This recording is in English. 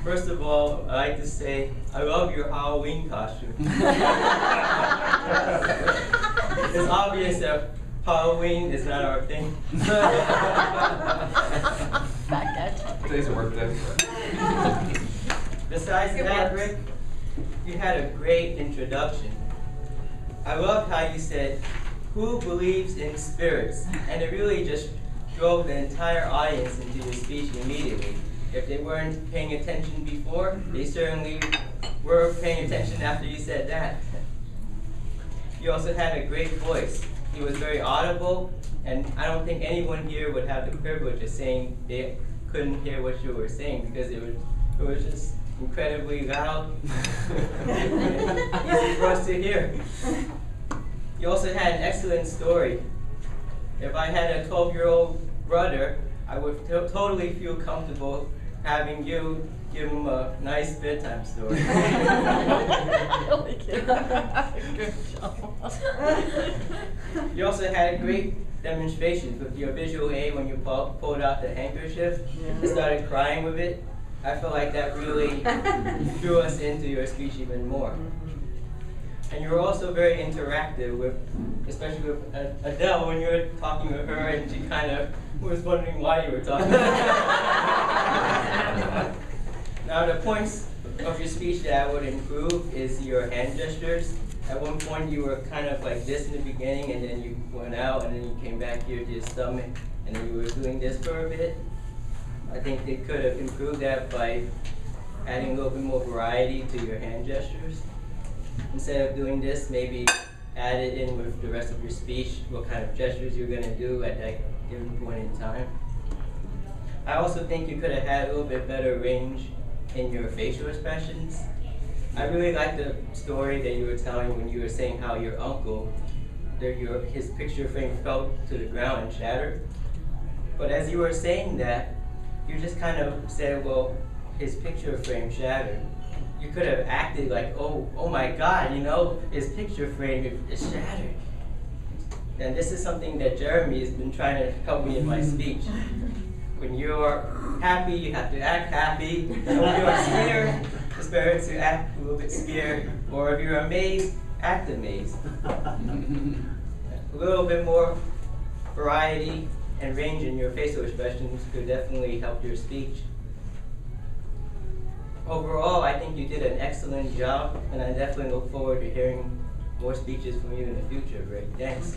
First of all, I like to say I love your Halloween costume. It's obvious that Halloween is not our thing. Today's a work day. Besides that, Rick, you had a great introduction. I loved how you said, "Who believes in spirits?" And it really just drove the entire audience into your speech immediately. If they weren't paying attention before, they certainly were paying attention after you said that. You also had a great voice. It was very audible, and I don't think anyone here would have the privilege of saying they couldn't hear what you were saying, because it was just incredibly loud, easy for us to hear. You also had an excellent story. If I had a 12-year-old brother, I would totally feel comfortable having you give him a nice bedtime story. You also had great demonstrations with your visual aid when you pulled out the handkerchief and started crying with it. I feel like that really drew us into your speech even more. And you were also very interactive with, especially with Adele, when you were talking with her and she kind of was wondering why you were talking. Now, the points of your speech that I would improve is your hand gestures. At one point you were kind of like this in the beginning, and then you went out, and then you came back here to your stomach, and then you were doing this for a bit. I think they could have improved that by adding a little bit more variety to your hand gestures. Instead of doing this, maybe add it in with the rest of your speech, what kind of gestures you're going to do at that given point in time. I also think you could have had a little bit better range in your facial expressions. I really liked the story that you were telling when you were saying how your uncle, his picture frame fell to the ground and shattered. But as you were saying that, you just kind of said, well, his picture frame shattered. You could have acted like, oh my God, you know, his picture frame is shattered. And this is something that Jeremy has been trying to help me in my speech. When you're happy, you have to act happy. And when you're scared, it's better to act a little bit scared. Or if you're amazed, act amazed. A little bit more variety and range in your facial expressions could definitely help your speech. Overall, I think you did an excellent job, and I definitely look forward to hearing more speeches from you in the future, Rick. Thanks.